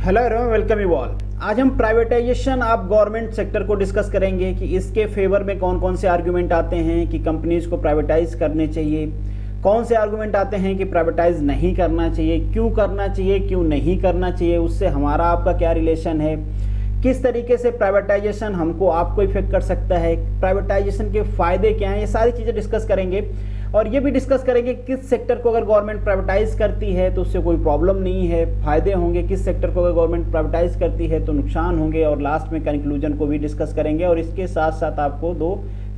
Hello everyone, welcome you all. आज हम privatisation of government sector को डिस्कस करेंगे कि इसके फेवर में कौन कौन से आर्गुमेंट आते हैं कि कंपनीज को प्राइवेटाइज करने चाहिए, कौन से आर्गुमेंट आते हैं कि प्राइवेटाइज नहीं करना चाहिए, क्यों करना चाहिए, क्यों नहीं करना चाहिए, उससे हमारा आपका क्या रिलेशन है, किस तरीके से प्राइवेटाइजेशन हमको आपको इफेक्ट कर सकता है, प्राइवेटाइजेशन के फायदे क्या हैं, ये सारी चीज़ें डिस्कस करेंगे। और ये भी डिस्कस करेंगे किस सेक्टर को अगर गवर्नमेंट प्राइवेटाइज करती है तो उससे कोई प्रॉब्लम नहीं है, फायदे होंगे, किस सेक्टर को अगर गवर्नमेंट प्राइवेटाइज करती है तो नुकसान होंगे, और लास्ट में कंक्लूजन को भी डिस्कस करेंगे। और इसके साथ साथ आपको दो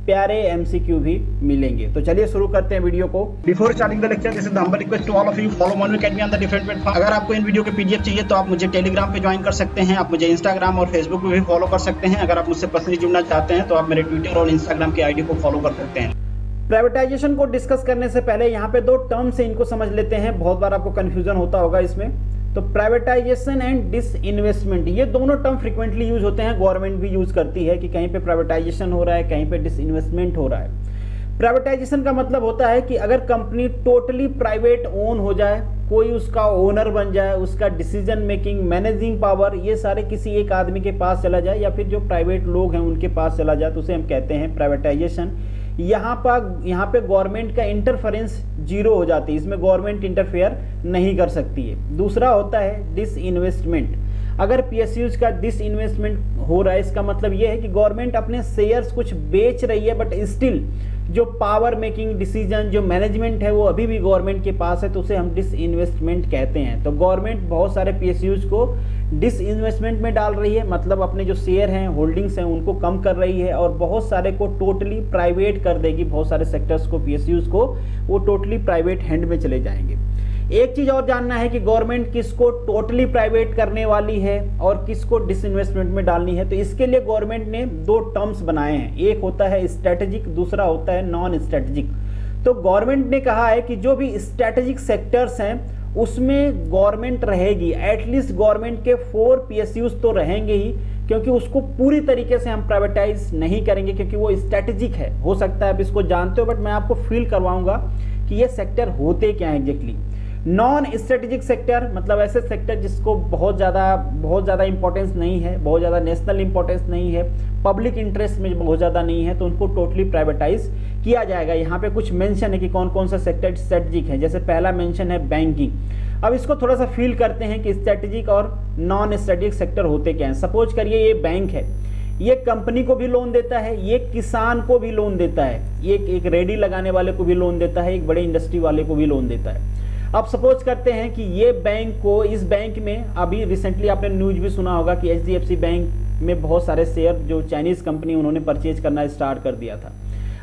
प्यारे एमसीक्यू भी मिलेंगे। तो चलिए शुरू करते हैं वीडियो को। Before starting the lecture, this is the humble request to all of you, follow Monu academy on the different platform. अगर आपको इन वीडियो के पीडीएफ चाहिए तो आप मुझे टेलीग्राम पे ज्वाइन कर सकते हैं, आप मुझे इंस्टाग्राम और फेसबुक पे भी फॉलो कर सकते हैं। अगर आप मुझसे पर्सनली जुड़ना चाहते हैं तो आप मेरे ट्विटर और इंस्टाग्राम की आईडी को फॉलो कर सकते हैं। प्राइवेटाइजेशन को डिस्कस करने से पहले यहाँ पे दो टर्म्स है, इनको समझ लेते हैं। बहुत बार आपको कंफ्यूजन होता होगा इसमें। तो प्राइवेटाइजेशन एंड डिसइन्वेस्टमेंट, ये दोनों टर्म फ्रीक्वेंटली यूज होते हैं, गवर्नमेंट भी यूज करती है कि कहीं पे प्राइवेटाइजेशन हो रहा है, कहीं पे डिसइन्वेस्टमेंट हो रहा है। प्राइवेटाइजेशन का मतलब होता है कि अगर कंपनी टोटली प्राइवेट ओन हो जाए, कोई उसका ओनर बन जाए, उसका डिसीजन मेकिंग, मैनेजिंग पावर, ये सारे किसी एक आदमी के पास चला जाए या फिर जो प्राइवेट लोग हैं उनके पास चला जाए, तो उसे हम कहते हैं प्राइवेटाइजेशन। यहाँ पे गवर्नमेंट का इंटरफेरेंस जीरो हो जाती है, इसमें गवर्नमेंट इंटरफेयर नहीं कर सकती है। दूसरा होता है डिसइन्वेस्टमेंट। अगर पीएसयूज का डिसइन्वेस्टमेंट हो रहा है, इसका मतलब यह है कि गवर्नमेंट अपने शेयर्स कुछ बेच रही है, बट स्टिल जो पावर मेकिंग डिसीजन, जो मैनेजमेंट है वो अभी भी गवर्नमेंट के पास है, तो उसे हम डिसइन्वेस्टमेंट कहते हैं। तो गवर्नमेंट बहुत सारे पीएसयूज को डिसइन्वेस्टमेंट में डाल रही है, मतलब अपने जो शेयर हैं, होल्डिंग्स हैं, उनको कम कर रही है, और बहुत सारे को टोटली प्राइवेट कर देगी। बहुत सारे सेक्टर्स को, पीएसयूज को, वो टोटली प्राइवेट हैंड में चले जाएंगे। एक चीज और जानना है कि गवर्नमेंट किसको टोटली प्राइवेट करने वाली है और किसको डिसइन्वेस्टमेंट में डालनी है। तो इसके लिए गवर्नमेंट ने दो टर्म्स बनाए हैं, एक होता है स्ट्रेटेजिक, दूसरा होता है नॉन स्ट्रेटेजिक। तो गवर्नमेंट ने कहा है कि जो भी स्ट्रेटेजिक सेक्टर्स हैं उसमें गवर्नमेंट रहेगी, एटलीस्ट गवर्नमेंट के 4 पीएसयूज तो रहेंगे ही, क्योंकि उसको पूरी तरीके से हम प्राइवेटाइज नहीं करेंगे क्योंकि वो स्ट्रेटेजिक है। हो सकता है आप इसको जानते हो, बट मैं आपको फील करवाऊंगा कि ये सेक्टर होते क्या है एग्जैक्टली। नॉन स्ट्रेटेजिक सेक्टर मतलब ऐसे सेक्टर जिसको बहुत ज़्यादा इंपॉर्टेंस नहीं है, बहुत ज़्यादा नेशनल इंपॉर्टेंस नहीं है, पब्लिक इंटरेस्ट में बहुत ज़्यादा नहीं है, तो उनको टोटली प्राइवेटाइज किया जाएगा। यहाँ पे कुछ मेंशन है कि कौन कौन सा सेक्टर स्ट्रेटेजिक है। जैसे पहला मेंशन है बैंकिंग। अब इसको थोड़ा सा फील करते हैं कि स्ट्रेटेजिक और नॉन स्ट्रेटेजिक सेक्टर होते क्या हैं। सपोज करिए ये बैंक है, ये कंपनी को भी लोन देता है, ये किसान को भी लोन देता है, ये एक रेडी लगाने वाले को भी लोन देता है, एक बड़े इंडस्ट्री वाले को भी लोन देता है। अब सपोज करते हैं कि ये बैंक को, इस बैंक में अभी रिसेंटली आपने न्यूज भी सुना होगा कि एचडीएफसी बैंक में बहुत सारे शेयर जो चाइनीज कंपनी उन्होंने परचेज करना स्टार्ट कर दिया था।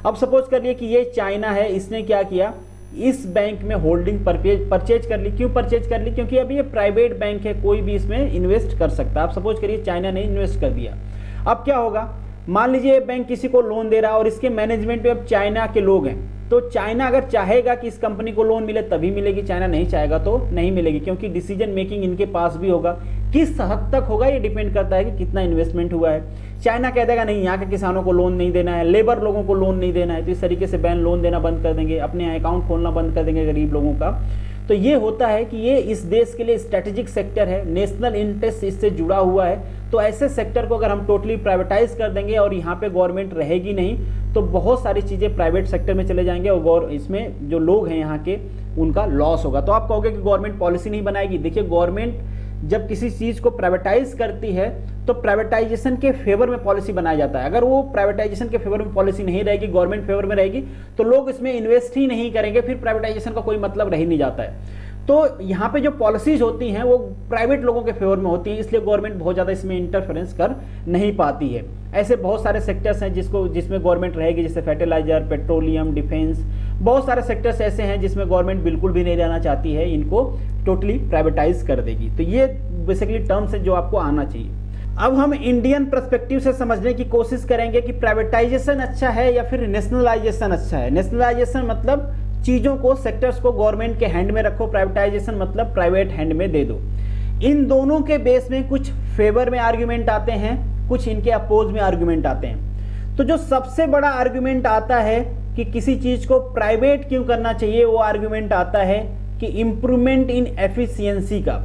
अब सपोज करिए कि ये चाइना है, इसने क्या किया, इस बैंक में होल्डिंग परचेज कर ली। क्यों परचेज कर ली? क्योंकि अभी ये प्राइवेट बैंक है, कोई भी इसमें इन्वेस्ट कर सकता है। आप सपोज करिए चाइना ने इन्वेस्ट कर दिया। अब क्या होगा, मान लीजिए ये बैंक किसी को लोन दे रहा है और इसके मैनेजमेंट में अब चाइना के लोग हैं। तो चाइना अगर चाहेगा कि इस कंपनी को लोन मिले तभी मिलेगी, चाइना नहीं चाहेगा तो नहीं मिलेगी, क्योंकि डिसीजन मेकिंग इनके पास भी होगा। किस हद तक होगा ये डिपेंड करता है कि कितना इन्वेस्टमेंट हुआ है। चाइना कह देगा नहीं, यहाँ के किसानों को लोन नहीं देना है, लेबर लोगों को लोन नहीं देना है, तो इस तरीके से बैंक लोन देना बंद कर देंगे, अपने अकाउंट खोलना बंद कर देंगे गरीब लोगों का। तो ये होता है कि ये इस देश के लिए स्ट्रेटेजिक सेक्टर है, नेशनल इंटरेस्ट इससे जुड़ा हुआ है। तो ऐसे सेक्टर को अगर हम टोटली प्राइवेटाइज कर देंगे और यहाँ पे गवर्नमेंट रहेगी नहीं, तो बहुत सारी चीज़ें प्राइवेट सेक्टर में चले जाएंगे और इसमें जो लोग हैं यहाँ के उनका लॉस होगा। तो आप कहोगे कि गवर्नमेंट पॉलिसी नहीं बनाएगी। देखिए, गवर्नमेंट जब किसी चीज़ को प्राइवेटाइज करती है तो प्राइवेटाइजेशन के फेवर में पॉलिसी बनाया जाता है। अगर वो प्राइवेटाइजेशन के फेवर में पॉलिसी नहीं रहेगी, गवर्नमेंट फेवर में रहेगी, तो लोग इसमें इन्वेस्ट ही नहीं करेंगे, फिर प्राइवेटाइजेशन का कोई मतलब रह ही नहीं जाता है। तो यहाँ पे जो पॉलिसीज होती हैं वो प्राइवेट लोगों के फेवर में होती हैं, इसलिए गवर्नमेंट बहुत ज़्यादा इसमें इंटरफेरेंस कर नहीं पाती है। ऐसे बहुत सारे सेक्टर्स हैं जिसमें गवर्नमेंट रहेगी, जैसे फर्टिलाइजर, पेट्रोलियम, डिफेंस, बहुत सारे सेक्टर्स ऐसे हैं जिसमें गवर्नमेंट बिल्कुल भी नहीं रहना चाहती है, इनको टोटली प्राइवेटाइज कर देगी। तो ये बेसिकली टर्म्स है जो आपको आना चाहिए। अब हम इंडियन पर्सपेक्टिव से समझने की कोशिश करेंगे कि प्राइवेटाइजेशन अच्छा है या फिर नेशनलाइजेशन अच्छा है। नेशनलाइजेशन मतलब चीज़ों को, सेक्टर्स को गवर्नमेंट के हैंड में रखो, प्राइवेटाइजेशन मतलब प्राइवेट हैंड में दे दो। इन दोनों के बेस में कुछ फेवर में आर्ग्यूमेंट आते हैं, कुछ इनके अपोज में आर्ग्यूमेंट आते हैं। तो जो सबसे बड़ा आर्ग्यूमेंट आता है कि किसी चीज़ को प्राइवेट क्यों करना चाहिए, वो आर्ग्यूमेंट आता है कि इम्प्रूवमेंट इन एफिशिएंसी का।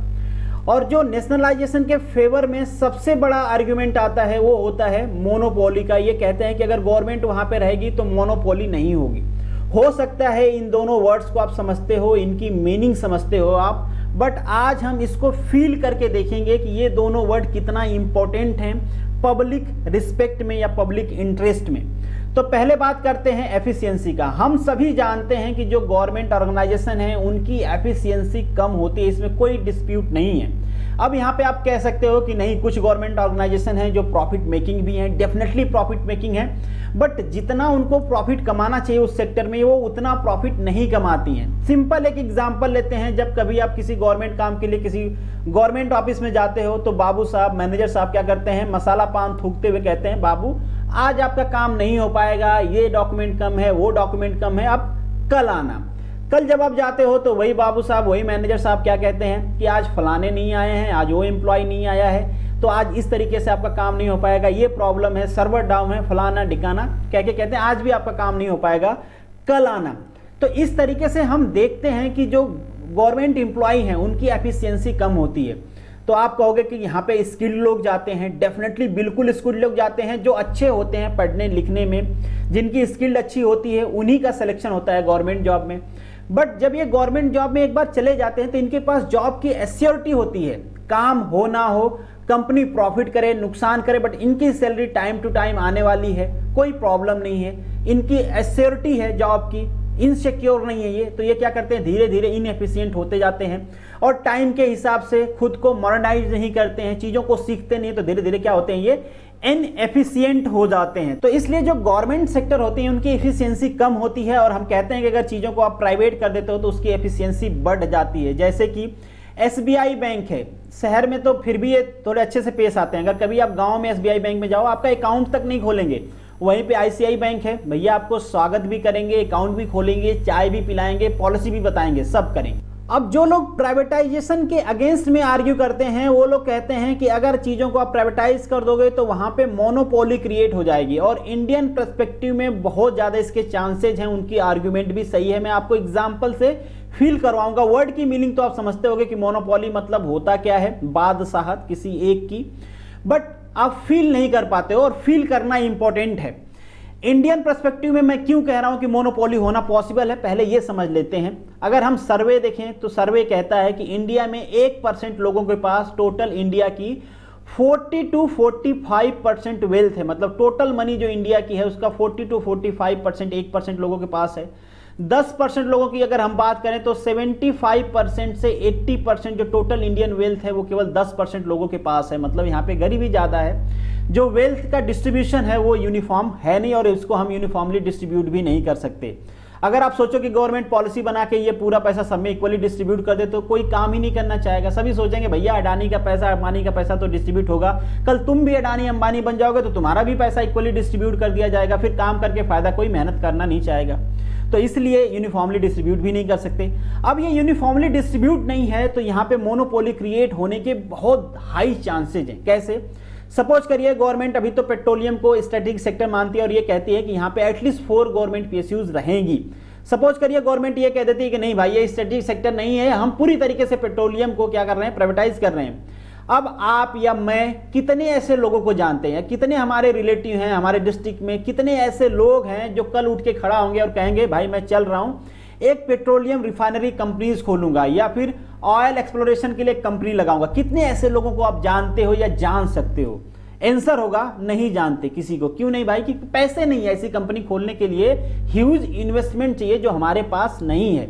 और जो नेशनलाइजेशन के फेवर में सबसे बड़ा आर्ग्यूमेंट आता है वो होता है मोनोपोली का। ये कहते हैं कि अगर गवर्नमेंट वहां पे रहेगी तो मोनोपोली नहीं होगी। हो सकता है इन दोनों वर्ड्स को आप समझते हो, इनकी मीनिंग समझते हो आप, बट आज हम इसको फील करके देखेंगे कि ये दोनों वर्ड कितना इंपॉर्टेंट हैं पब्लिक रिस्पेक्ट में या पब्लिक इंटरेस्ट में। तो पहले बात करते हैं एफिशिएंसी का। हम सभी जानते हैं कि जो गवर्नमेंट ऑर्गेनाइजेशन है उनकी एफिशिएंसी कम होती है, इसमें कोई डिस्प्यूट नहीं है। अब यहाँ पे आप कह सकते हो कि नहीं, कुछ गवर्नमेंट ऑर्गेनाइजेशन है जो प्रॉफिट मेकिंग भी है, डेफिनेटली प्रॉफिट मेकिंग है, बट जितना उनको प्रॉफिट कमाना चाहिए उस सेक्टर में वो उतना प्रॉफिट नहीं कमाती हैं। सिंपल एक एग्जांपल लेते हैं, जब कभी आप किसी गवर्नमेंट काम के लिए किसी गवर्नमेंट ऑफिस में जाते हो तो बाबू साहब, मैनेजर साहब क्या करते हैं, मसाला पान थूकते हुए कहते हैं बाबू आज आपका काम नहीं हो पाएगा, ये डॉक्यूमेंट कम है, वो डॉक्यूमेंट कम है, आप कल आना। कल जब आप जाते हो तो वही बाबू साहब, वही मैनेजर साहब क्या कहते हैं कि आज फलाने नहीं आए हैं, आज वो एम्प्लॉय नहीं आया है, तो आज इस तरीके से आपका काम नहीं हो पाएगा, ये प्रॉब्लम है, सर्वर डाउन है, फलाना डिकाना कह के कहते हैं आज भी आपका काम नहीं हो पाएगा, कल आना। तो इस तरीके से हम देखते हैं कि जो गवर्नमेंट एम्प्लॉय हैं उनकी एफिशिएंसी कम होती है। तो आप कहोगे कि यहाँ पे स्किल्ड लोग जाते हैं, डेफिनेटली बिल्कुल स्किल्ड लोग जाते हैं, जो अच्छे होते हैं पढ़ने लिखने में, जिनकी स्किल्ड अच्छी होती है उन्हीं का सिलेक्शन होता है गवर्नमेंट जॉब में। बट जब ये गवर्नमेंट जॉब में एक बार चले जाते हैं तो इनके पास जॉब की एश्योरिटी होती है, काम हो ना हो, कंपनी प्रॉफिट करे नुकसान करे, बट इनकी सैलरी टाइम टू टाइम आने वाली है, कोई प्रॉब्लम नहीं है, इनकी एश्योरिटी है जॉब की, इनसिक्योर नहीं है ये। तो ये क्या करते हैं, धीरे धीरे इनएफिशिएंट होते जाते हैं और टाइम के हिसाब से खुद को मॉडर्नाइज नहीं करते हैं, चीज़ों को सीखते नहीं, तो धीरे धीरे क्या होते हैं, ये इनएफिशिएंट हो जाते हैं। तो इसलिए जो गवर्नमेंट सेक्टर होती है उनकी एफिशिएंसी कम होती है और हम कहते हैं कि अगर चीज़ों को आप प्राइवेट कर देते हो तो उसकी एफिशिएंसी बढ़ जाती है। जैसे कि एसबीआई बैंक है, शहर में तो फिर भी ये थोड़े अच्छे से पेश आते हैं, अगर कभी आप गाँव में एसबीआई बैंक में जाओ आपका अकाउंट तक नहीं खोलेंगे, वहीं पे आईसीआई बैंक है, भैया आपको स्वागत भी करेंगे, अकाउंट भी खोलेंगे, चाय भी पिलाएंगे, पॉलिसी भी बताएंगे, सब करेंगे। अब जो लोग प्राइवेटाइजेशन के अगेंस्ट में आर्ग्यू करते हैं वो लोग कहते हैं कि अगर चीज़ों को आप प्राइवेटाइज कर दोगे तो वहाँ पे मोनोपोली क्रिएट हो जाएगी, और इंडियन पर्सपेक्टिव में बहुत ज़्यादा इसके चांसेज हैं। उनकी आर्ग्यूमेंट भी सही है, मैं आपको एग्जाम्पल से फील करवाऊंगा। वर्ड की मीनिंग तो आप समझते होंगे कि मोनोपोली मतलब होता क्या है, बादशाहत किसी एक की, बट आप फील नहीं कर पाते हो और फील करना इंपॉर्टेंट है। इंडियन पर्सपेक्टिव में मैं क्यों कह रहा हूं कि मोनोपोली होना पॉसिबल है, पहले ये समझ लेते हैं। अगर हम सर्वे देखें तो सर्वे कहता है कि इंडिया में 1% लोगों के पास टोटल इंडिया की 40 to 45% वेल्थ है, मतलब टोटल मनी जो इंडिया की है उसका 40 to 45% 1% लोगों के पास है। 10% लोगों की अगर हम बात करें तो 75% से 80% जो टोटल इंडियन वेल्थ है वो केवल 10% लोगों के पास है, मतलब यहाँ पे गरीबी ज़्यादा है। जो वेल्थ का डिस्ट्रीब्यूशन है वो यूनिफॉर्म है नहीं और इसको हम यूनिफॉर्मली डिस्ट्रीब्यूट भी नहीं कर सकते। अगर आप सोचो कि गवर्नमेंट पॉलिसी बना के ये पूरा पैसा सब में इक्वली डिस्ट्रीब्यूट कर दे तो कोई काम ही नहीं करना चाहेगा, सभी सोचेंगे भैया अडानी का पैसा अंबानी का पैसा तो डिस्ट्रीब्यूट होगा, कल तुम भी अडानी अंबानी बन जाओगे तो तुम्हारा भी पैसा इक्वली डिस्ट्रीब्यूट कर दिया जाएगा, फिर काम करके फायदा कोई मेहनत करना नहीं चाहेगा, तो इसलिए यूनिफॉर्मली डिस्ट्रीब्यूट भी नहीं कर सकते। अब ये यूनिफॉर्मली डिस्ट्रीब्यूट नहीं है तो यहाँ पे मोनोपोली क्रिएट होने के बहुत हाई चांसेज हैं। कैसे? सपोज करिए गवर्नमेंट अभी तो पेट्रोलियम को स्ट्रेटेजिक सेक्टर मानती है और ये कहती है कि यहाँ पे एटलीस्ट 4 गवर्नमेंट पीएसयूज रहेंगी। सपोज करिए गवर्नमेंट ये कह देती है कि नहीं भाई ये स्ट्रेटेजिक सेक्टर नहीं है, हम पूरी तरीके से पेट्रोलियम को क्या कर रहे हैं, प्राइवेटाइज कर रहे हैं। अब आप या मैं कितने ऐसे लोगों को जानते हैं, कितने हमारे रिलेटिव हैं हमारे डिस्ट्रिक्ट में, कितने ऐसे लोग हैं जो कल उठ के खड़ा होंगे और कहेंगे भाई मैं चल रहा हूँ एक पेट्रोलियम रिफाइनरी कंपनीज खोलूंगा या फिर ऑयल एक्सप्लोरेशन के लिए कंपनी लगाऊंगा। कितने ऐसे लोगों को आप जानते हो या जान सकते हो? आंसर होगा नहीं जानते किसी को। क्यों नहीं भाई? कि पैसे नहीं है ऐसी कंपनी खोलने के लिए, ह्यूज इन्वेस्टमेंट चाहिए जो हमारे पास नहीं है।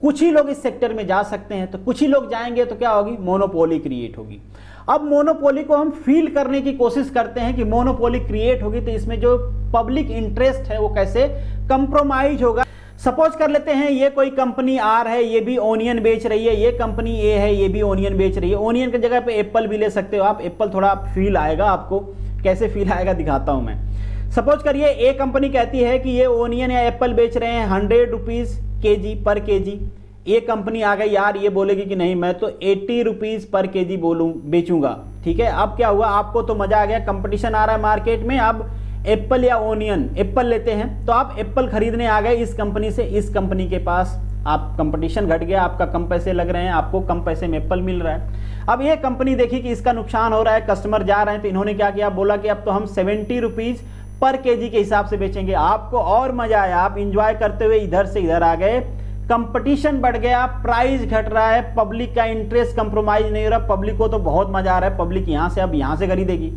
कुछ ही लोग इस सेक्टर में जा सकते हैं, तो कुछ ही लोग जाएंगे तो क्या होगी, मोनोपोली क्रिएट होगी। अब मोनोपोली को हम फील करने की कोशिश करते हैं कि मोनोपोली क्रिएट होगी तो इसमें जो पब्लिक इंटरेस्ट है वो कैसे कंप्रोमाइज होगा। सपोज कर लेते हैं ये कोई कंपनी आर है, ये भी ओनियन बेच रही है, ये कंपनी ए है, ये भी ओनियन बेच रही है। ओनियन की जगह पे एप्पल भी ले सकते हो आप, एप्पल थोड़ा फील आएगा आपको, कैसे फील आएगा दिखाता हूं मैं। सपोज करिए ए कंपनी कहती है कि ये ओनियन या एप्पल बेच रहे हैं 100 रुपीज केजी पर केजी। ये कंपनी आ गई यार ये बोलेगी कि नहीं मैं तो 80 रुपीज पर केजी बेचूंगा। ठीक है, अब क्या हुआ, आपको तो मजा आ गया, कंपटीशन आ रहा है मार्केट में, अब एप्पल या ओनियन, एप्पल लेते हैं तो आप एप्पल खरीदने आ गए इस कंपनी से, इस कंपनी के पास आप कंपटीशन घट गया, आपका कम पैसे लग रहे हैं, आपको कम पैसे में एप्पल मिल रहा है। अब ये कंपनी देखी कि इसका नुकसान हो रहा है, कस्टमर जा रहे हैं, तो इन्होंने क्या किया, बोला कि अब तो हम 70 रुपीज पर केजी के हिसाब से बेचेंगे। आपको और मजा आया, आप इंजॉय करते हुए इधर से इधर आ गए, कंपटीशन बढ़ गया, प्राइस घट रहा है, पब्लिक का इंटरेस्ट कंप्रोमाइज नहीं हो रहा, पब्लिक को तो बहुत मजा आ रहा है, पब्लिक यहां से अब यहां से खरीदेगी।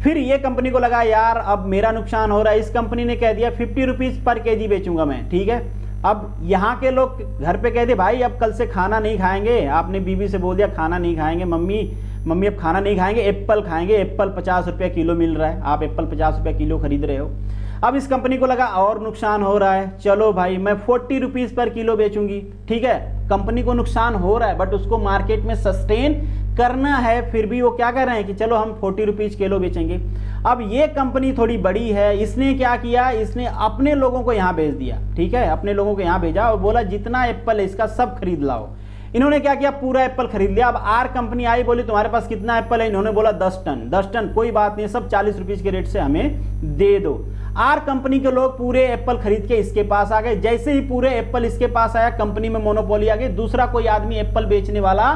फिर ये कंपनी को लगा यार अब मेरा नुकसान हो रहा है, इस कंपनी ने कह दिया 50 रुपीज पर केजी बेचूंगा मैं, ठीक है। अब यहाँ के लोग घर पे कहते भाई अब कल से खाना नहीं खाएंगे, आपने बीवी से बोल दिया खाना नहीं खाएंगे, मम्मी अब खाना नहीं खाएंगे, एप्पल खाएंगे, एप्पल 50 रुपये किलो मिल रहा है, आप एप्पल 50 रुपये किलो खरीद रहे हो। अब इस कंपनी को लगा और नुकसान हो रहा है, चलो भाई मैं 40 रुपीज पर किलो बेचूंगी, ठीक है। कंपनी को नुकसान हो रहा है बट उसको मार्केट में सस्टेन करना है, फिर भी वो क्या कर रहे हैं कि चलो हम 40 रुपीज किलो बेचेंगे। अब ये कंपनी थोड़ी बड़ी है, इसने क्या किया, इसने अपने लोगों को यहाँ भेज दिया, ठीक है, अपने लोगों को यहाँ भेजा और बोला जितना एप्पल है इसका सब खरीद लाओ। इन्होंने क्या किया, पूरा एप्पल खरीद लिया। अब आर कंपनी आई, बोली तुम्हारे पास कितना एप्पल है, इन्होंने बोला 10 टन। 10 टन कोई बात नहीं, सब 40 रुपीज के रेट से हमें दे दो। आर कंपनी के लोग पूरे एप्पल खरीद के इसके पास आ गए। जैसे ही पूरे एप्पल इसके पास आया, कंपनी में मोनोपोली आ गई, दूसरा कोई आदमी एप्पल बेचने वाला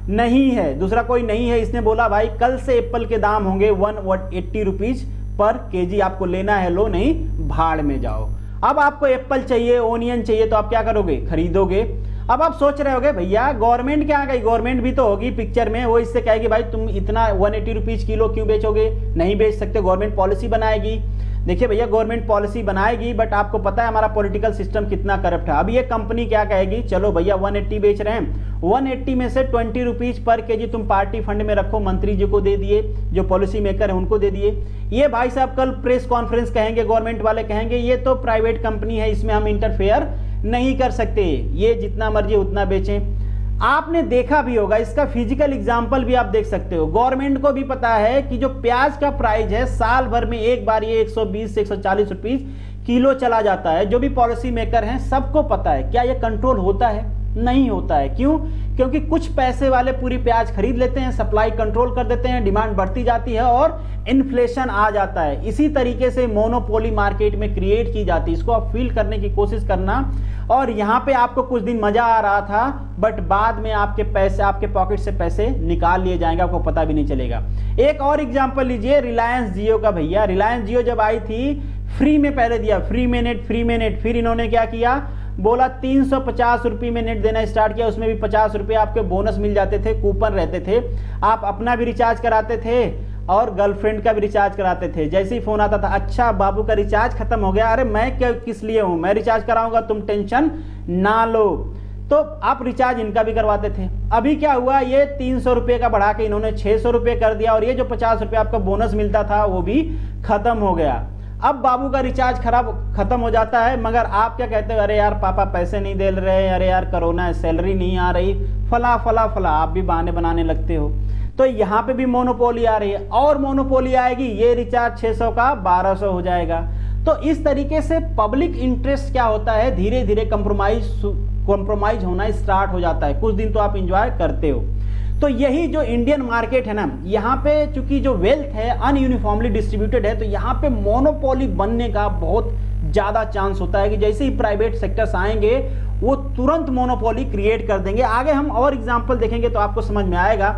नहीं है, दूसरा कोई नहीं है। इसने बोला भाई कल से एप्पल के दाम होंगे 180 रुपीज पर केजी, आपको लेना है लो, नहीं भाड़ में जाओ। अब आपको एप्पल चाहिए, ओनियन चाहिए, तो आप क्या करोगे, खरीदोगे। अब आप सोच रहे होगे भैया गवर्नमेंट क्या गई, गवर्नमेंट भी तो होगी पिक्चर में, वो इससे कहेगी भाई तुम इतना 180 रुपीज किलो क्यों बेचोगे, नहीं बेच सकते, गवर्नमेंट पॉलिसी बनाएगी। देखिए भैया गवर्नमेंट पॉलिसी बनाएगी बट आपको पता है हमारा पॉलिटिकल सिस्टम कितना करप्ट है। अब ये कंपनी क्या कहेगी, चलो भैया 180 बेच रहे हैं, 180 में से 20 रुपीज पर केजी तुम पार्टी फंड में रखो, मंत्री जी को दे दिए, जो पॉलिसी मेकर है उनको दे दिए। ये भाई साहब कल प्रेस कॉन्फ्रेंस कहेंगे, गवर्नमेंट वाले कहेंगे ये तो प्राइवेट कंपनी है, इसमें हम इंटरफेयर नहीं कर सकते, ये जितना मर्जी उतना बेचें। आपने देखा भी होगा, इसका फिजिकल एग्जांपल भी आप देख सकते हो। गवर्नमेंट को भी पता है कि जो प्याज का प्राइस है साल भर में एक बार ये 120 से 140 रुपीज किलो चला जाता है, जो भी पॉलिसी मेकर हैं सबको पता है। क्या ये कंट्रोल होता है, नहीं होता है। क्यों, क्योंकि कुछ पैसे वाले पूरी प्याज खरीद लेते हैं, सप्लाई कंट्रोल कर देते हैं, डिमांड बढ़ती जाती है और इन्फ्लेशन आ जाता है। इसी तरीके से मोनोपोली मार्केट में क्रिएट की जाती है, इसको आप फील करने की कोशिश करना। और यहाँ पे आपको कुछ दिन मजा आ रहा था बट बाद में आपके पैसे, आपके पॉकेट से पैसे निकाल लिए जाएंगे, आपको पता भी नहीं चलेगा। एक और एग्जांपल लीजिए रिलायंस जियो का। भैया रिलायंस जियो जब आई थी फ्री में पहले दिया, फ्री में नेट, फिर इन्होंने क्या किया, बोला 350 रुपये में नेट देना स्टार्ट किया, उसमें भी 50 रुपये आपके बोनस मिल जाते थे, कूपन रहते थे, आप अपना भी रिचार्ज कराते थे और गर्लफ्रेंड का भी रिचार्ज कराते थे। जैसे ही फोन आता था, अच्छा बाबू का रिचार्ज खत्म हो गया, अरे मैं क्या किस लिए हूं, मैं रिचार्ज कराऊंगा, तुम टेंशन ना लो, तो आप रिचार्ज इनका भी करवाते थे। अभी क्या हुआ, ये 300 रुपये का बढ़ा के इन्होंने 600 रुपये कर दिया और ये जो 50 रुपये आपका बोनस मिलता था वो भी खत्म हो गया। अब बाबू का रिचार्ज खत्म हो जाता है, मगर आप क्या कहते हो, अरे यार पापा पैसे नहीं दे रहे, अरे यार कोरोना है, सैलरी नहीं आ रही, फला फला फला, आप भी बहाने बनाने लगते हो। तो यहाँ पे भी मोनोपोली आ रही है और मोनोपोली आएगी, ये रिचार्ज 600 का 1200 हो जाएगा। तो इस तरीके से पब्लिक इंटरेस्ट क्या होता है, धीरे धीरे कॉम्प्रोमाइज होना स्टार्ट हो जाता है। कुछ दिन तो आप इंजॉय करते हो। तो यही जो इंडियन मार्केट है ना, यहाँ पे चूंकि जो वेल्थ है अनयूनिफॉर्मली डिस्ट्रीब्यूटेड है, तो यहाँ पे मोनोपोली बनने का बहुत ज्यादा चांस होता है कि जैसे ही प्राइवेट सेक्टर्स आएंगे वो तुरंत मोनोपोली क्रिएट कर देंगे। आगे हम और एग्जांपल देखेंगे तो आपको समझ में आएगा।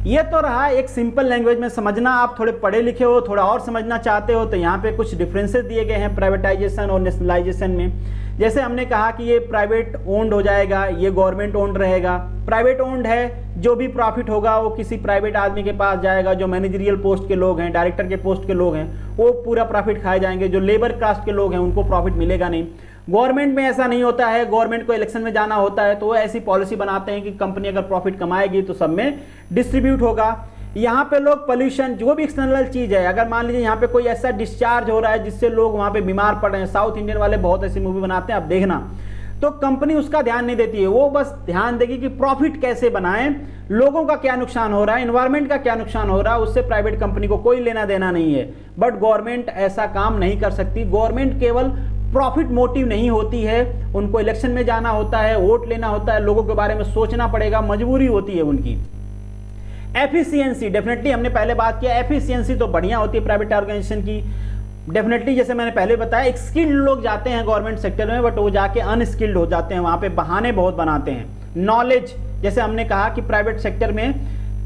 ये तो रहा एक सिंपल लैंग्वेज में समझना। आप थोड़े पढ़े लिखे हो, थोड़ा और समझना चाहते हो, तो यहाँ पे कुछ डिफरेंसेस दिए गए हैं प्राइवेटाइजेशन और नेशनलाइजेशन में। जैसे हमने कहा कि ये प्राइवेट ओन्ड हो जाएगा, ये गवर्नमेंट ओन्ड रहेगा। प्राइवेट ओन्ड है, जो भी प्रॉफिट होगा वो किसी प्राइवेट आदमी के पास जाएगा, जो मैनेजरियल पोस्ट के लोग हैं, डायरेक्टर के पोस्ट के लोग हैं, वो पूरा प्रॉफिट खाए जाएंगे। जो लेबर कास्ट के लोग हैं उनको प्रॉफिट मिलेगा नहीं। गवर्नमेंट में ऐसा नहीं होता है, गवर्नमेंट को इलेक्शन में जाना होता है तो वो ऐसी पॉलिसी बनाते हैं कि कंपनी अगर प्रॉफिट कमाएगी तो सब में डिस्ट्रीब्यूट होगा। यहाँ पे लोग पोल्यूशन, जो भी एक्सटर्नल चीज है, अगर मान लीजिए यहाँ पे कोई ऐसा डिस्चार्ज हो रहा है जिससे लोग वहाँ पे बीमार पड़ रहे हैं, साउथ इंडियन वाले बहुत ऐसी मूवी बनाते हैं, आप देखना, तो कंपनी उसका ध्यान नहीं देती है। वो बस ध्यान देगी कि प्रॉफिट कैसे बनाएं, लोगों का क्या नुकसान हो रहा है, एनवायरमेंट का क्या नुकसान हो रहा है, उससे प्राइवेट कंपनी को कोई लेना देना नहीं है। बट गवर्नमेंट ऐसा काम नहीं कर सकती। गवर्नमेंट केवल प्रॉफिट मोटिव नहीं होती है, उनको इलेक्शन में जाना होता है, वोट लेना होता है, लोगों के बारे में सोचना पड़ेगा, मजबूरी होती है उनकी। एफिशिएंसी, डेफिनेटली हमने पहले बात किया, एफिशिएंसी तो बढ़िया होती है प्राइवेट ऑर्गेनाइजेशन की। डेफिनेटली जैसे मैंने पहले बताया, एक स्किल्ड लोग जाते हैं गवर्नमेंट सेक्टर में, बट वो जाके अनस्किल्ड हो जाते हैं, वहां पे बहाने बहुत बनाते हैं। नॉलेज, जैसे हमने कहा कि प्राइवेट सेक्टर में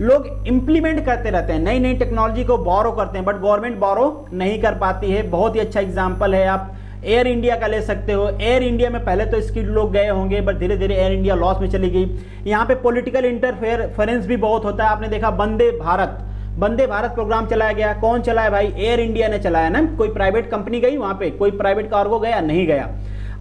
लोग इंप्लीमेंट करते रहते हैं, नई नई टेक्नोलॉजी को बोरो करते हैं, बट गवर्नमेंट बोरो नहीं कर पाती है। बहुत ही अच्छा एग्जांपल है, आप एयर इंडिया का ले सकते हो। एयर इंडिया में पहले तो स्किल्ड लोग गए होंगे, बट धीरे धीरे एयर इंडिया लॉस में चली गई। यहाँ पे पॉलिटिकल इंटरफेरेंस भी बहुत होता है। आपने देखा वंदे भारत प्रोग्राम चलाया गया, कौन चलाया भाई? एयर इंडिया ने चलाया ना, कोई प्राइवेट कंपनी गई वहां पे? कोई प्राइवेट कार्गो गया? नहीं गया।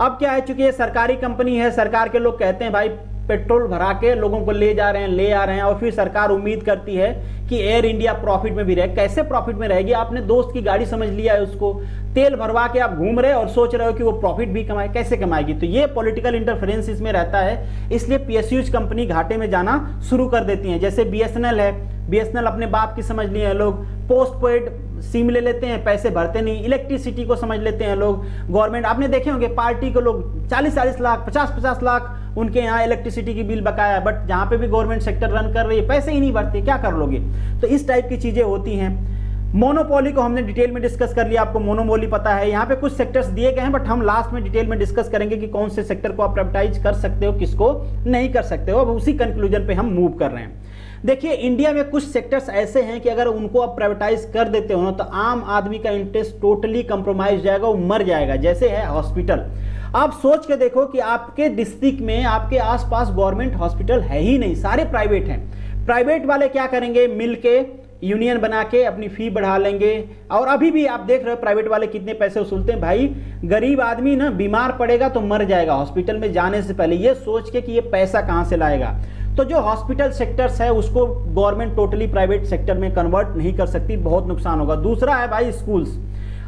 अब क्या है, चूंकि ये सरकारी कंपनी है, सरकार के लोग कहते हैं भाई पेट्रोल भरा के लोगों को ले जा रहे हैं, ले आ रहे हैं, और फिर सरकार उम्मीद करती है कि एयर इंडिया प्रॉफिट में भी रहे। कैसे प्रॉफिट में रहेगी? आपने दोस्त की गाड़ी समझ लिया है, उसको तेल भरवा के आप घूम रहे और सोच रहे हो कि वो प्रॉफिट भी कमाए, कैसे कमाएगी? तो ये पॉलिटिकल इंटरफेरेंस इसमें रहता है, इसलिए पीएसयूज कंपनी घाटे में जाना शुरू कर देती है। जैसे बीएसएनएल है, बीएसएनएल अपने बाप की समझ लिए हैं लोग, पोस्ट पेड सिम ले लेते हैं, पैसे भरते नहीं। इलेक्ट्रिसिटी को समझ लेते हैं लोग, गवर्नमेंट, आपने देखे होंगे पार्टी को लोग 40-40 लाख 50-50 लाख उनके यहाँ इलेक्ट्रिसिटी की बिल बकाया है, बट जहां पे भी गवर्नमेंट सेक्टर रन कर रही है पैसे ही नहीं भरते, क्या कर लोगे? तो इस टाइप की चीजें होती हैं। मोनोपोली को हमने डिटेल में डिस्कस कर लिया, आपको मोनोपोली पता है। यहाँ पे कुछ सेक्टर्स दिए गए हैं, बट हम लास्ट में डिटेल में डिस्कस करेंगे कि कौन से सेक्टर को आप प्राइवेटाइज कर सकते हो, किसको नहीं कर सकते हो। अब उसी कंक्लूजन पे हम मूव कर रहे हैं। देखिए, इंडिया में कुछ सेक्टर्स ऐसे हैं कि अगर उनको आप प्राइवेटाइज कर देते हो ना, तो आम आदमी का इंटरेस्ट टोटली कंप्रोमाइज जाएगा, वो मर जाएगा। जैसे है हॉस्पिटल, आप सोच के देखो कि आपके डिस्ट्रिक्ट में, आपके आसपास गवर्नमेंट हॉस्पिटल है ही नहीं, सारे प्राइवेट हैं। प्राइवेट वाले क्या करेंगे? मिलके यूनियन बना के अपनी फी बढ़ा लेंगे। और अभी भी आप देख रहे हो प्राइवेट वाले कितने पैसे वसूलते हैं भाई। गरीब आदमी ना बीमार पड़ेगा तो मर जाएगा, हॉस्पिटल में जाने से पहले ये सोच के कि ये पैसा कहां से लाएगा। तो जो हॉस्पिटल सेक्टर्स है उसको गवर्नमेंट टोटली प्राइवेट सेक्टर में कन्वर्ट नहीं कर सकती, बहुत नुकसान होगा। दूसरा है भाई स्कूल्स।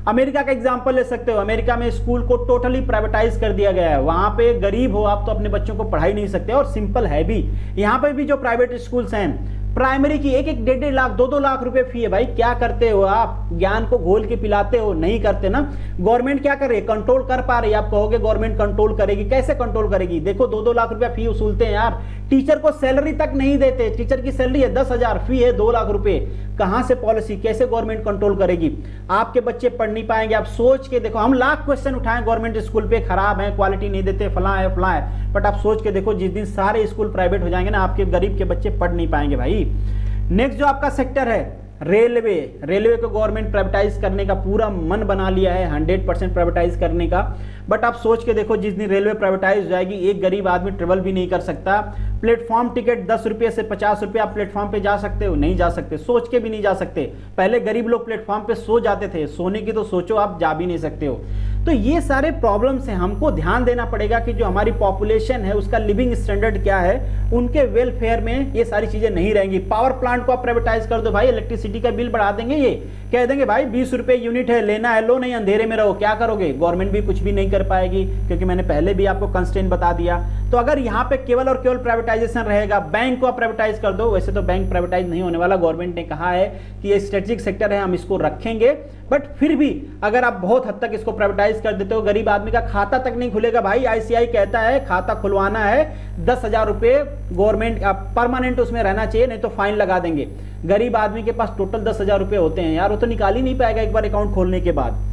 अमेरिका का एग्जांपल ले सकते हो, अमेरिका में स्कूल को टोटली प्राइवेटाइज कर दिया गया है। वहां पे गरीब हो आप तो अपने बच्चों को पढ़ा ही नहीं सकते, और सिंपल है भी। यहाँ पे भी जो प्राइवेट स्कूल्स हैं, प्राइमरी की 1-1, 1.5 लाख 2-2 लाख रुपए फी है भाई। क्या करते हो आप? ज्ञान को घोल के पिलाते हो? नहीं करते ना। गवर्नमेंट क्या कर रही है? कंट्रोल कर पा रही है? आप कहोगे गवर्नमेंट कंट्रोल करेगी, कैसे कंट्रोल करेगी? देखो 2-2 लाख रुपया फी वसूलते हैं यार, टीचर को सैलरी तक नहीं देते। टीचर की सैलरी है 10,000, फी है 2 लाख रुपए। कहां से पॉलिसी, कैसे गवर्नमेंट कंट्रोल करेगी? आपके बच्चे पढ़ नहीं पाएंगे। आप सोच के देखो, हम लाख क्वेश्चन उठाएं गवर्नमेंट स्कूल पे, खराब है, क्वालिटी नहीं देते, फला है फला है, बट आप सोच के देखो जिस दिन सारे स्कूल प्राइवेट हो जाएंगे ना, आपके गरीब के बच्चे पढ़ नहीं पाएंगे भाई। नेक्स्ट जो आपका सेक्टर है रेलवे, रेलवे को गवर्नमेंट प्राइवेटाइज करने का पूरा मन बना लिया है, 100% प्राइवेटाइज करने का। बट आप सोच के देखो जिस दिन रेलवे प्राइवेटाइज हो जाएगी, एक गरीब आदमी ट्रेवल भी नहीं कर सकता। प्लेटफॉर्म टिकट 10 रुपये से 50 रुपये, आप प्लेटफॉर्म पे जा सकते हो? नहीं जा सकते, सोच के भी नहीं जा सकते। पहले गरीब लोग प्लेटफॉर्म पे सो जाते थे, सोने की तो सोचो आप जा भी नहीं सकते हो। तो ये सारे प्रॉब्लम्स हैं, हमको ध्यान देना पड़ेगा कि जो हमारी पॉपुलेशन है उसका लिविंग स्टैंडर्ड क्या है, उनके वेलफेयर में ये सारी चीजें नहीं रहेंगी। पावर प्लांट को आप प्राइवेटाइज कर दो भाई, इलेक्ट्रिसिटी का बिल बढ़ा देंगे, ये कह देंगे भाई 20 रुपए यूनिट है, लेना है लो, नहीं अंधेरे में रहो। क्या करोगे? गवर्नमेंट भी कुछ भी नहीं कर पाएगी, क्योंकि मैंने पहले भी आपको कंस्ट्रेंट बता दिया। तो अगर यहाँ पे केवल और केवल प्राइवेटाइजेशन रहेगा, बैंक को आप प्राइवेटाइज कर दो, वैसे तो बैंक प्राइवेटाइज नहीं होने वाला, गवर्नमेंट ने कहा है कि ये स्ट्रेटेजिक सेक्टर है, हम इसको रखेंगे। बट फिर भी अगर आप बहुत हद तक इसको प्राइवेटाइज कर देते हो, गरीब आदमी का खाता तक नहीं खुलेगा भाई। आईसीआई कहता है खाता खुलवाना है 10,000 रुपए गवर्नमेंट परमानेंट उसमें रहना चाहिए, नहीं तो फाइन लगा देंगे। गरीब आदमी के पास टोटल 10,000 रुपए होते हैं यार, वो तो निकाल ही नहीं पाएगा एक बार अकाउंट खोलने के बाद।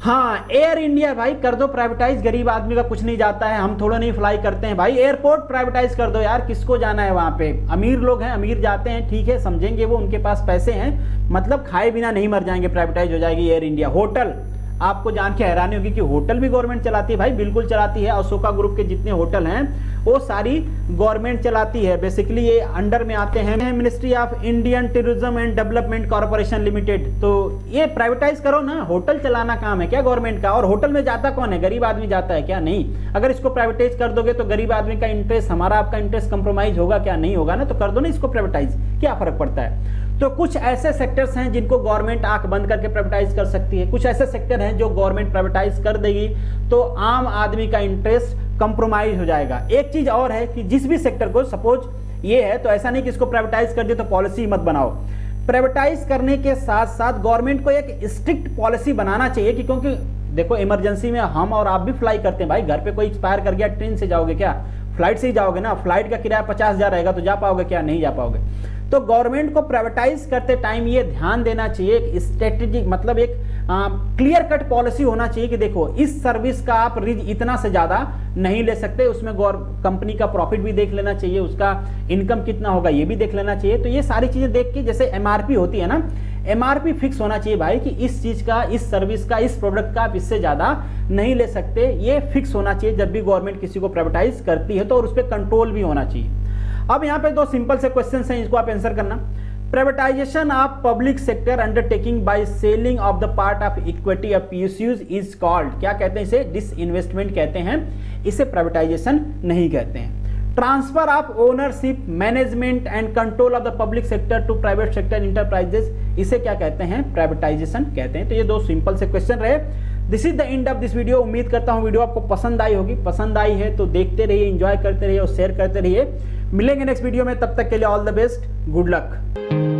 हाँ, एयर इंडिया भाई कर दो प्राइवेटाइज, गरीब आदमी का कुछ नहीं जाता है, हम थोड़ा नहीं फ्लाई करते हैं भाई। एयरपोर्ट प्राइवेटाइज कर दो यार, किसको जाना है वहां पे? अमीर लोग हैं, अमीर जाते हैं, ठीक है, समझेंगे वो, उनके पास पैसे हैं, मतलब खाए बिना नहीं मर जाएंगे, प्राइवेटाइज हो जाएगी एयर इंडिया। होटल, आपको जान के हैरानी होगी कि होटल भी गवर्नमेंट चलाती है भाई, बिल्कुल चलाती है। अशोका ग्रुप के जितने होटल हैं वो सारी गवर्नमेंट चलाती है। बेसिकली ये अंडर में आते हैं ministry of Indian tourism and development corporation limited. तो ये प्राइवेटाइज करो ना, होटल चलाना काम है क्या गवर्नमेंट का? और होटल में जाता कौन है? गरीब आदमी जाता है क्या? नहीं। अगर इसको प्राइवेटाइज कर दोगे तो गरीब आदमी का इंटरेस्ट, हमारा आपका इंटरेस्ट कंप्रोमाइज होगा क्या? नहीं होगा ना। तो कर दो ना इसको प्राइवेटाइज, क्या फर्क पड़ता है? तो कुछ ऐसे सेक्टर्स हैं जिनको गवर्नमेंट आंख बंद करके प्राइवेटाइज कर सकती है, कुछ ऐसे सेक्टर हैं जो गवर्नमेंट प्राइवेटाइज कर देगी तो आम आदमी का इंटरेस्ट कंप्रोमाइज हो जाएगा। एक चीज और है कि जिस भी सेक्टर को, सपोज ये है, तो ऐसा नहीं कि इसको प्राइवेटाइज कर दिया तो पॉलिसी मत बनाओ। प्राइवेटाइज करने के साथ साथ गवर्नमेंट को एक स्ट्रिक्ट पॉलिसी बनाना चाहिए कि, क्योंकि देखो इमरजेंसी में हम और आप भी फ्लाई करते हैं भाई। घर पे कोई एक्सपायर कर गया, ट्रेन से जाओगे क्या? फ्लाइट से ही जाओगे ना। फ्लाइट का किराया 50,000 रहेगा तो जा पाओगे क्या? नहीं जा पाओगे। तो गवर्नमेंट को प्राइवेटाइज करते टाइम ये ध्यान देना चाहिए, एक स्ट्रेटेजिक, मतलब एक क्लियर कट पॉलिसी होना चाहिए कि देखो इस सर्विस का आप रिज इतना से ज्यादा नहीं ले सकते, उसमें कंपनी का प्रॉफिट भी देख लेना चाहिए, उसका इनकम कितना होगा ये भी देख लेना चाहिए। तो ये सारी चीजें देख के, जैसे एमआरपी होती है ना, एमआरपी फिक्स होना चाहिए भाई कि इस चीज का, इस सर्विस का, इस प्रोडक्ट का आप इससे ज्यादा नहीं ले सकते, ये फिक्स होना चाहिए जब भी गवर्नमेंट किसी को प्राइवेटाइज करती है तो, और उस पर कंट्रोल भी होना चाहिए। अब यहाँ पे दो सिंपल से क्वेश्चन हैं, इसको आप आंसर करना। Privatisation of public sector undertaking by selling of the part of equity of PSUs is called, क्या कहते हैं इसे? डिसइन्वेस्टमेंट कहते हैं, इसे प्राइवेटाइजेशन नहीं कहते हैं। Transfer of ownership, management and control of the public sector to private sector enterprises, इसे क्या कहते हैं? प्राइवेटाइजेशन कहते हैं। तो ये दो सिंपल से क्वेश्चन रहे। This is the end of this video. उम्मीद करता हूं वीडियो आपको पसंद आई होगी। पसंद आई है तो देखते रहिए, एंजॉय करते रहिए और शेयर करते रहिए। मिलेंगे नेक्स्ट वीडियो में, तब तक के लिए all the best, good luck.